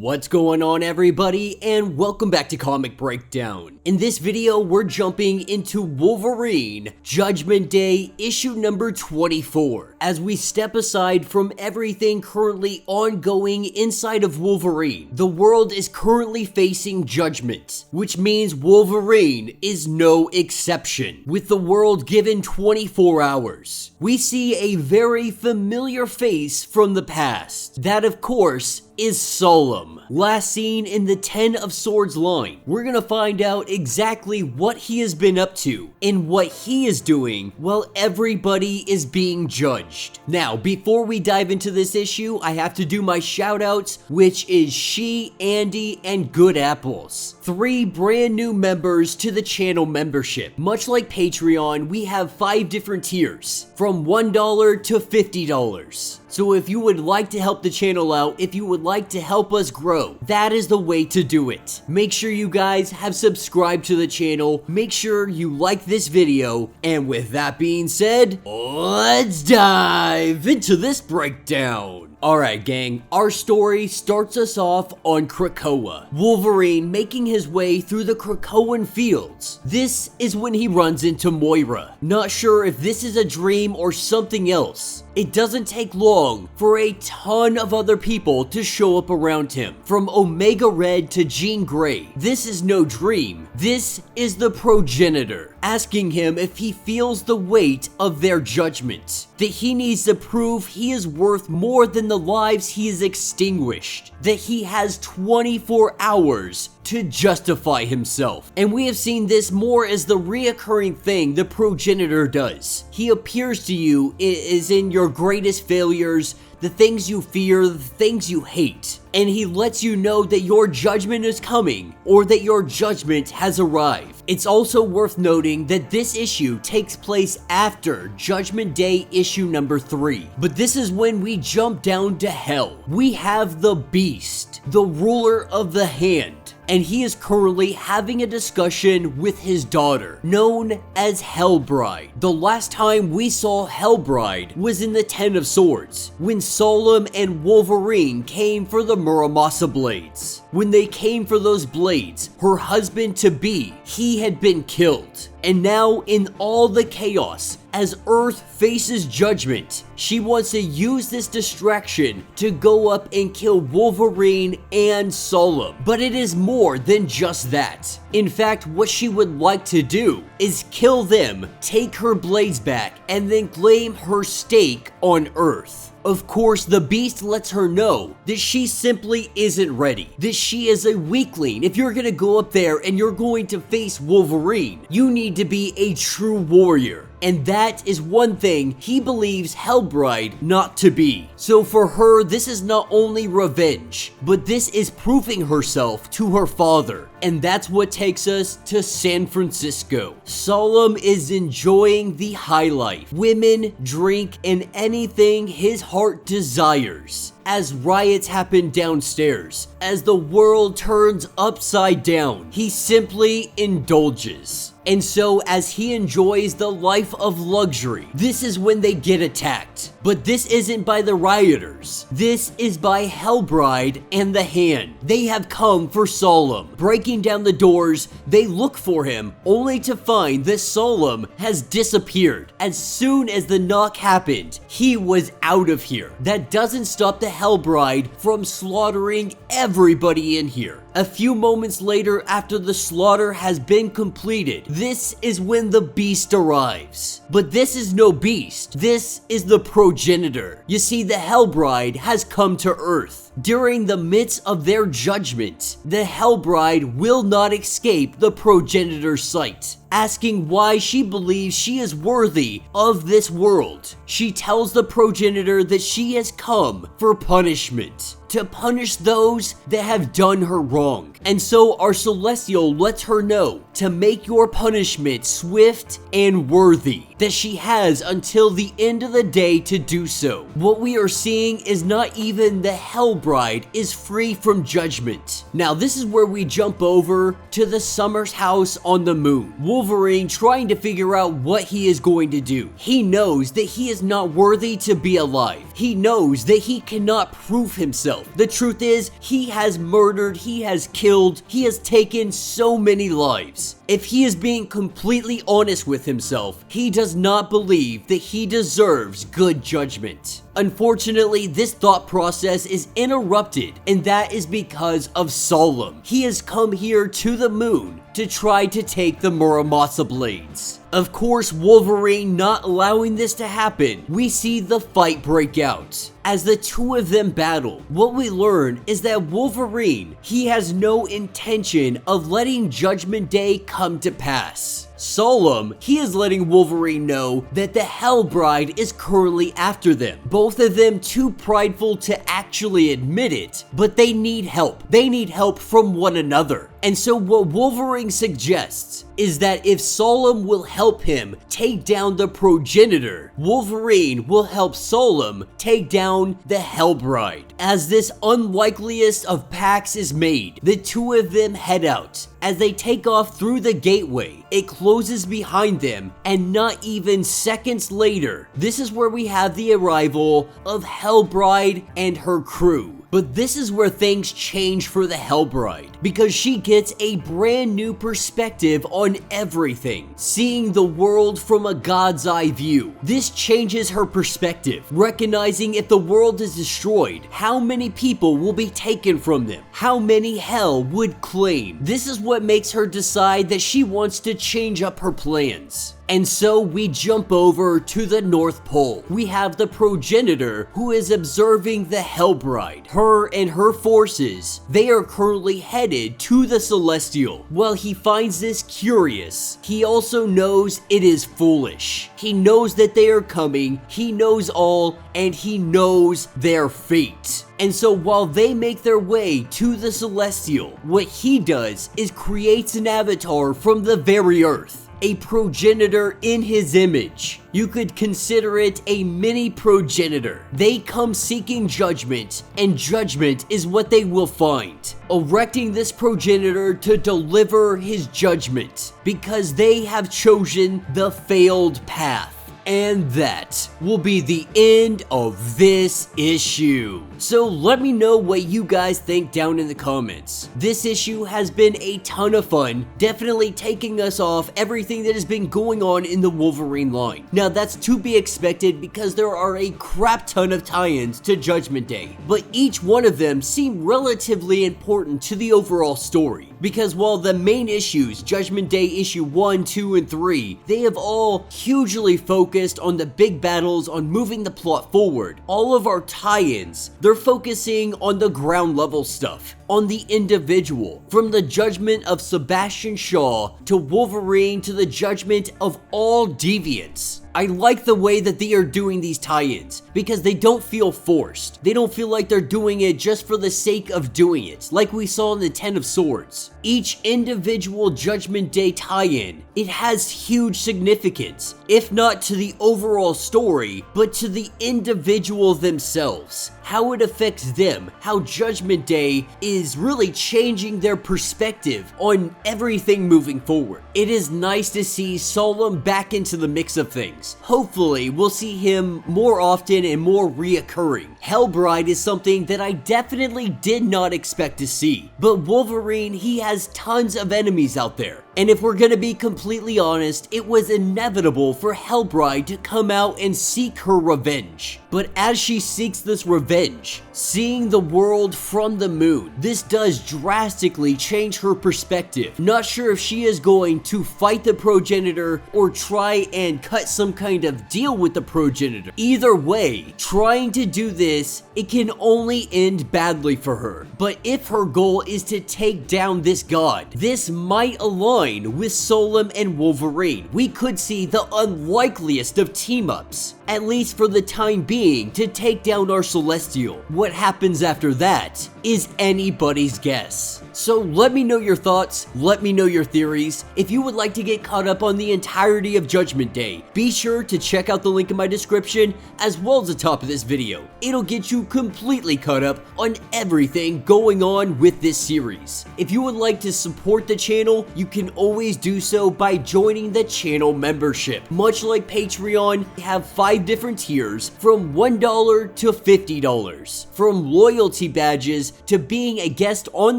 What's going on, everybody, and welcome back to Comic Breakdown. In this video, we're jumping into Wolverine Judgment Day issue number 24 as we step aside from everything currently ongoing inside of Wolverine. The world is currently facing judgment, which means Wolverine is no exception. With the world given 24 hours, we see a very familiar face from the past. That, of course, is Solem. Last seen in the 10 of Swords line. We're gonna find out exactly what he has been up to and what he is doing while everybody is being judged. Now, before we dive into this issue, I have to do my shout outs, which is She, Andy, and Good Apples. 3 brand new members to the channel membership. Much like Patreon, we have 5 different tiers, from $1 to $50. So if you would like to help the channel out, if you would like to help us grow, that is the way to do it. Make sure you guys have subscribed to the channel, make sure you like this video, and with that being said, let's dive into this breakdown. Alright gang, our story starts us off on Krakoa. Wolverine making his way through the Krakoan fields. This is when he runs into Moira. Not sure if this is a dream or something else. It doesn't take long for a ton of other people to show up around him, from Omega Red to Jean Grey. This is no dream, this is the progenitor, asking him if he feels the weight of their judgment, that he needs to prove he is worth more than the lives he has extinguished, that he has 24 hours to justify himself. And we have seen this more as the reoccurring thing the progenitor does. He appears to you is in your greatest failures, the things you fear, the things you hate. And he lets you know that your judgment is coming, or that your judgment has arrived. It's also worth noting that this issue takes place after Judgment Day issue number 3. But this is when we jump down to hell. We have the Beast, the ruler of the hand. And he is currently having a discussion with his daughter, known as HELLBRIDE. The last time we saw HELLBRIDE was in the 10 of Swords, when Solem and Wolverine came for the Muramasa blades. When they came for those blades, her husband-to-be, he had been killed. And now, in all the chaos, as Earth faces judgment, she wants to use this distraction to go up and kill Wolverine and Solem. But it is more than just that. In fact, what she would like to do is kill them, take her blades back, and then claim her stake on Earth. Of course, the Beast lets her know that she simply isn't ready, that she is a weakling. If you're gonna go up there and you're going to face Wolverine, you need to be a true warrior. And that is one thing he believes HELLBRIDE not to be. So for her, this is not only revenge, but this is proving herself to her father. And that's what takes us to San Francisco. Solem is enjoying the high life. Women, drink, and anything his heart desires. As riots happen downstairs, as the world turns upside down, he simply indulges. And so as he enjoys the life of luxury, this is when they get attacked. But this isn't by the rioters. This is by HELLBRIDE and the Hand. They have come for Solem. Breaking down the doors, they look for him, only to find that Solem has disappeared. As soon as the knock happened, he was out of here. That doesn't stop the HELLBRIDE from slaughtering everybody in here. A few moments later, after the slaughter has been completed, this is when the Beast arrives. But this is no Beast, this is the progenitor. You see, the HELLBRIDE has come to Earth. During the midst of their judgment, the HELLBRIDE will not escape the progenitor's sight, asking why she believes she is worthy of this world. She tells the progenitor that she has come for punishment, to punish those that have done her wrong. And so our Celestial lets her know to make your punishment swift and worthy, that she has until the end of the day to do so. What we are seeing is not even the HELLBRIDE is free from judgment. Now this is where we jump over to the Summers house on the moon. Wolverine trying to figure out what he is going to do. He knows that he is not worthy to be alive. He knows that he cannot prove himself. The truth is, he has murdered, he has killed, he has taken so many lives. If he is being completely honest with himself, he does not believe that he deserves good judgment. Unfortunately, this thought process is interrupted, and that is because of Solem. He has come here to the moon to try to take the Muramasa blades. Of course, Wolverine not allowing this to happen, we see the fight break out. As the two of them battle, what we learn is that Wolverine, he has no intention of letting Judgment Day come to pass. Solem, he is letting Wolverine know that the HELLBRIDE is currently after them. Both of them too prideful to actually admit it, but they need help. They need help from one another. And so what Wolverine suggests is that if Solem will help him take down the progenitor, Wolverine will help Solem take down the HELLBRIDE. As this unlikeliest of pacts is made, the two of them head out. As they take off through the gateway, it closes behind them, and not even seconds later, this is where we have the arrival of HELLBRIDE and her crew. But this is where things change for the HELLBRIDE, because she gets a brand new perspective on everything, seeing the world from a god's eye view. This changes her perspective, recognizing if the world is destroyed, how many people will be taken from them, how many Hell would claim. This is what makes her decide that she wants to change up her plans. And so we jump over to the North Pole. We have the progenitor who is observing the HELLBRIDE. Her and her forces, they are currently headed to the Celestial. While he finds this curious, he also knows it is foolish. He knows that they are coming, he knows all, and he knows their fate. And so while they make their way to the Celestial, what he does is creates an avatar from the very earth. A progenitor in his image. You could consider it a mini progenitor. They come seeking judgment, and judgment is what they will find. Erecting this progenitor to deliver his judgment, because they have chosen the failed path. And that will be the end of this issue. So let me know what you guys think down in the comments. This issue has been a ton of fun, definitely taking us off everything that has been going on in the Wolverine line. Now that's to be expected because there are a crap ton of tie-ins to Judgment Day, but each one of them seem relatively important to the overall story. Because while the main issues, Judgment Day issue 1, 2, and 3, they have all hugely focused on the big battles, on moving the plot forward. All of our tie-ins, they're focusing on the ground level stuff, on the individual, from the judgment of Sebastian Shaw to Wolverine to the judgment of all deviants. I like the way that they are doing these tie-ins because they don't feel forced. They don't feel like they're doing it just for the sake of doing it, like we saw in the Ten of Swords. Each individual Judgment Day tie-in, it has huge significance, if not to the overall story, but to the individual themselves. How it affects them, how Judgment Day is really changing their perspective on everything moving forward. It is nice to see Solem back into the mix of things. Hopefully, we'll see him more often and more reoccurring. HELLBRIDE is something that I definitely did not expect to see. But Wolverine, he has tons of enemies out there. And if we're gonna be completely honest, it was inevitable for HELLBRIDE to come out and seek her revenge. But as she seeks this revenge, seeing the world from the moon, this does drastically change her perspective. Not sure if she is going to fight the progenitor or try and cut some kind of deal with the progenitor. Either way, trying to do this, it can only end badly for her. But if her goal is to take down this god, this might align with Solem and Wolverine. We could see the unlikeliest of team-ups, at least for the time being, to take down our Celestial. What happens after that is anybody's guess. So let me know your thoughts, let me know your theories. If you would like to get caught up on the entirety of Judgment Day, be sure to check out the link in my description as well as the top of this video. It'll get you completely caught up on everything going on with this series. If you would like to support the channel, you can always do so by joining the channel membership. Much like Patreon, we have 5 different tiers from $1 to $50, from loyalty badges to being a guest on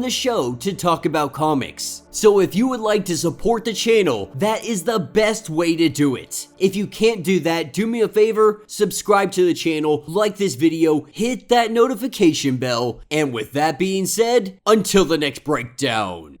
the show to talk about comics. So if you would like to support the channel, that is the best way to do it. If you can't do that, do me a favor, subscribe to the channel, like this video, hit that notification bell, and with that being said, until the next breakdown.